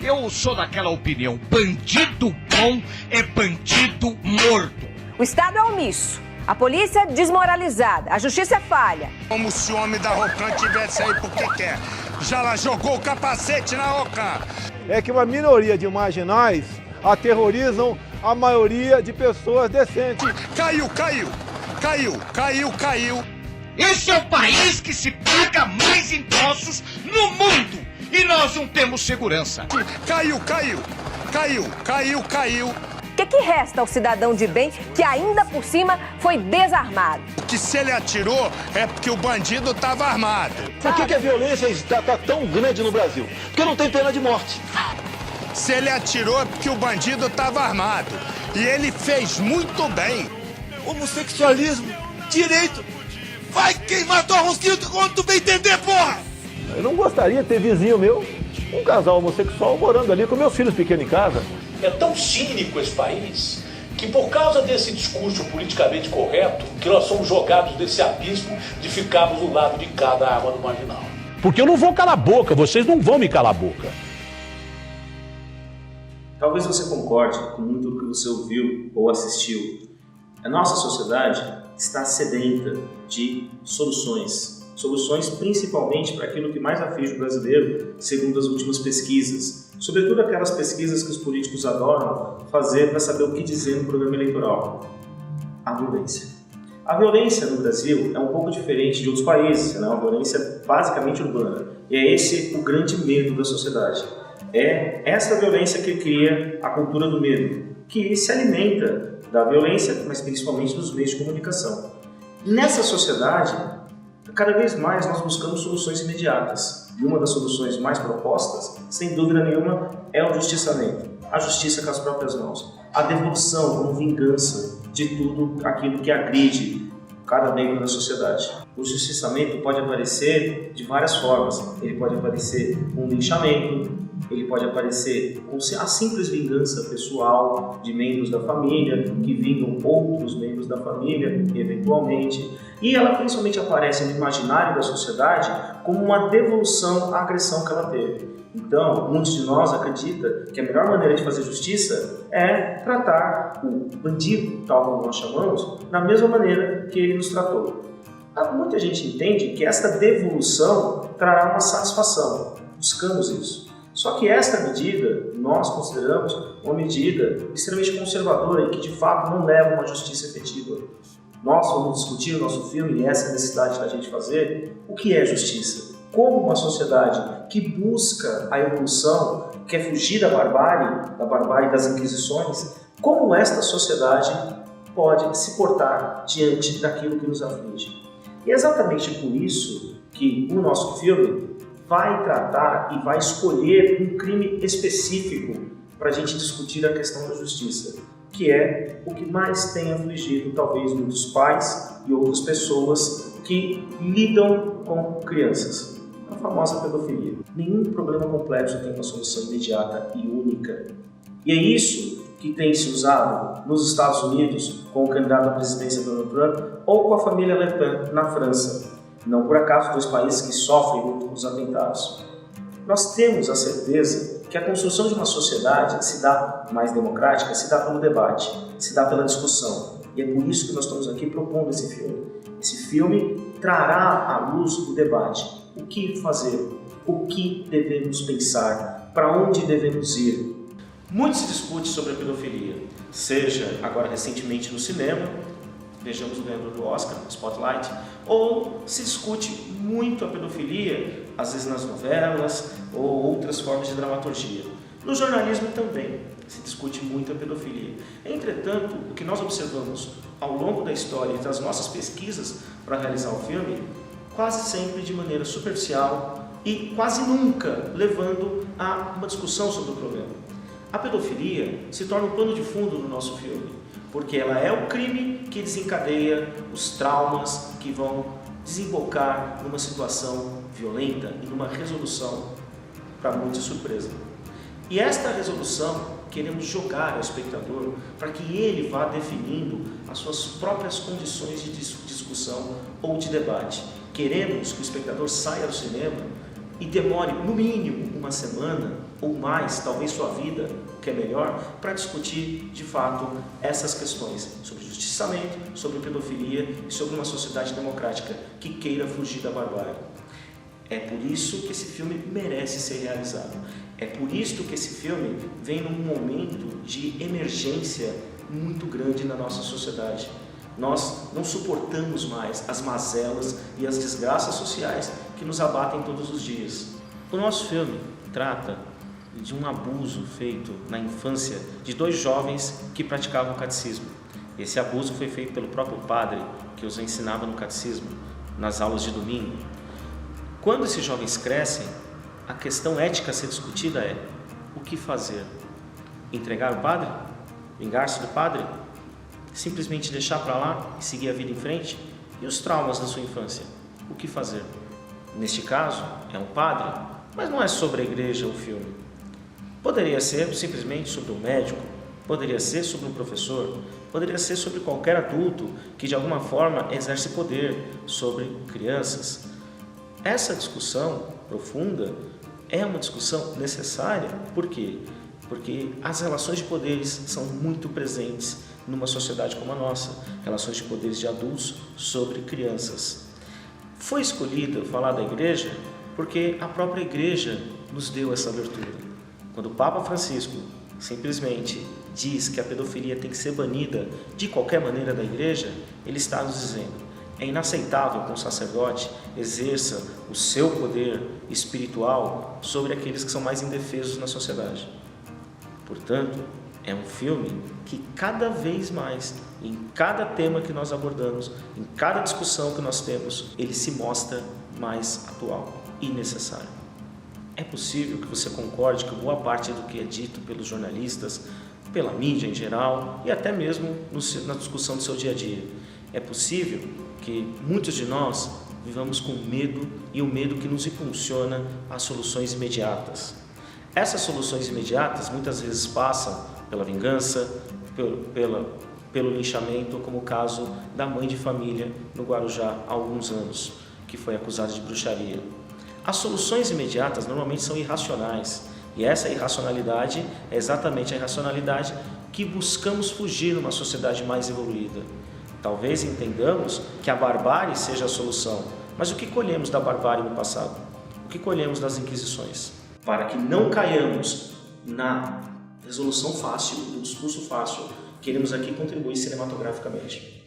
Eu sou daquela opinião, bandido bom é bandido morto. O Estado é omisso, a polícia desmoralizada, a justiça é falha. Como se o homem da Rocan tivesse aí porque quer. Já lá jogou o capacete na Rocan. É que uma minoria de marginais aterrorizam a maioria de pessoas decentes. Caiu. Esse é o país que se paga mais impostos no mundo e nós não temos segurança. Caiu. O que resta ao cidadão de bem que ainda por cima foi desarmado? Que se ele atirou é porque o bandido estava armado. Por que a violência está tão grande no Brasil? Porque não tem pena de morte. Se ele atirou é porque o bandido estava armado. E ele fez muito bem. Homossexualismo, direito. Vai queimar tua rosquinha quando tu bem entender, porra! Eu não gostaria de ter vizinho meu, um casal homossexual morando ali com meus filhos pequenos em casa. É tão cínico esse país que por causa desse discurso politicamente correto que nós somos jogados desse abismo de ficarmos do lado de cada água do marginal. Porque eu não vou calar a boca, vocês não vão me calar a boca. Talvez você concorde com muito do que você ouviu ou assistiu. A nossa sociedade está sedenta de soluções. Soluções principalmente para aquilo que mais aflige o brasileiro, segundo as últimas pesquisas. Sobretudo aquelas pesquisas que os políticos adoram fazer para saber o que dizer no programa eleitoral. A violência. A violência no Brasil é um pouco diferente de outros países, né? É uma violência basicamente urbana. E é esse o grande medo da sociedade. É essa violência que cria a cultura do medo, que se alimenta da violência, mas principalmente dos meios de comunicação. Nessa sociedade, cada vez mais nós buscamos soluções imediatas. E uma das soluções mais propostas, sem dúvida nenhuma, é o justiçamento. A justiça com as próprias mãos. A devolução como vingança de tudo aquilo que agride cada membro da sociedade. O justiçamento pode aparecer de várias formas. Ele pode aparecer com linchamento, ele pode aparecer com a simples vingança pessoal de membros da família, que vingam outros membros da família, eventualmente. E ela principalmente aparece no imaginário da sociedade como uma devolução à agressão que ela teve. Então, muitos de nós acreditam que a melhor maneira de fazer justiça é tratar o bandido, tal como nós chamamos, da mesma maneira que ele nos tratou. Muita gente entende que esta devolução trará uma satisfação. Buscamos isso. Só que esta medida, nós consideramos uma medida extremamente conservadora e que de fato não leva a uma justiça efetiva. Nós vamos discutir no nosso filme, e essa é a necessidade da gente fazer, o que é justiça. Como uma sociedade que busca a evolução, quer fugir da barbárie das inquisições, como esta sociedade pode se portar diante daquilo que nos aflige. E é exatamente por isso que o nosso filme vai tratar e vai escolher um crime específico para a gente discutir a questão da justiça, que é o que mais tem afligido talvez muitos pais e outras pessoas que lidam com crianças, a famosa pedofilia. Nenhum problema complexo tem uma solução imediata e única. E é isso que tem se usado nos Estados Unidos com o candidato à presidência Donald Trump ou com a família Le Pen na França. Não por acaso, dois países que sofrem muito com os atentados. Nós temos a certeza que a construção de uma sociedade se dá mais democrática, se dá pelo debate, se dá pela discussão. E é por isso que nós estamos aqui propondo esse filme. Esse filme trará à luz o debate. O que fazer? O que devemos pensar? Para onde devemos ir? Muito se discute sobre a pedofilia, seja agora recentemente no cinema, vejamos o ganhador do Oscar, Spotlight, ou se discute muito a pedofilia, às vezes nas novelas ou outras formas de dramaturgia. No jornalismo também se discute muito a pedofilia. Entretanto, o que nós observamos ao longo da história e das nossas pesquisas para realizar o filme, quase sempre de maneira superficial e quase nunca levando a uma discussão sobre o problema. A pedofilia se torna um pano de fundo no nosso filme, porque ela é o crime que desencadeia os traumas que vão desembocar numa situação violenta e numa resolução, para muita surpresa. E esta resolução queremos jogar ao espectador para que ele vá definindo as suas próprias condições de discussão ou de debate. Queremos que o espectador saia do cinema e demore no mínimo uma semana ou mais, talvez sua vida, que é melhor, para discutir de fato essas questões sobre justiçamento, sobre pedofilia e sobre uma sociedade democrática que queira fugir da barbárie. É por isso que esse filme merece ser realizado. É por isso que esse filme vem num momento de emergência muito grande na nossa sociedade. Nós não suportamos mais as mazelas e as desgraças sociais que nos abatem todos os dias. O nosso filme trata de um abuso feito na infância de 2 jovens que praticavam o catecismo. Esse abuso foi feito pelo próprio padre que os ensinava no catecismo, nas aulas de domingo. Quando esses jovens crescem, a questão ética a ser discutida é: o que fazer? Entregar o padre? Vingar-se do padre? Simplesmente deixar para lá e seguir a vida em frente? E os traumas da sua infância? O que fazer? Neste caso, é um padre, mas não é sobre a igreja o filme. Poderia ser simplesmente sobre um médico, poderia ser sobre um professor, poderia ser sobre qualquer adulto que de alguma forma exerce poder sobre crianças. Essa discussão profunda é uma discussão necessária. Por quê? Porque as relações de poderes são muito presentes numa sociedade como a nossa, relações de poderes de adultos sobre crianças. Foi escolhido falar da igreja porque a própria igreja nos deu essa abertura. Quando o Papa Francisco simplesmente diz que a pedofilia tem que ser banida de qualquer maneira da igreja, ele está nos dizendo: é inaceitável que um sacerdote exerça o seu poder espiritual sobre aqueles que são mais indefesos na sociedade. Portanto, é um filme que cada vez mais, em cada tema que nós abordamos, em cada discussão que nós temos, ele se mostra mais atual e necessário. É possível que você concorde com boa parte do que é dito pelos jornalistas, pela mídia em geral e até mesmo na discussão do seu dia a dia. É possível que muitos de nós vivamos com medo, e o medo que nos impulsiona a soluções imediatas. Essas soluções imediatas muitas vezes passam pela vingança, pelo linchamento, como o caso da mãe de família no Guarujá há alguns anos, que foi acusada de bruxaria. As soluções imediatas normalmente são irracionais, e essa irracionalidade é exatamente a irracionalidade que buscamos fugir numa sociedade mais evoluída. Talvez entendamos que a barbárie seja a solução, mas o que colhemos da barbárie no passado? O que colhemos das inquisições? Para que não caiamos na resolução fácil, no discurso fácil, queremos aqui contribuir cinematograficamente.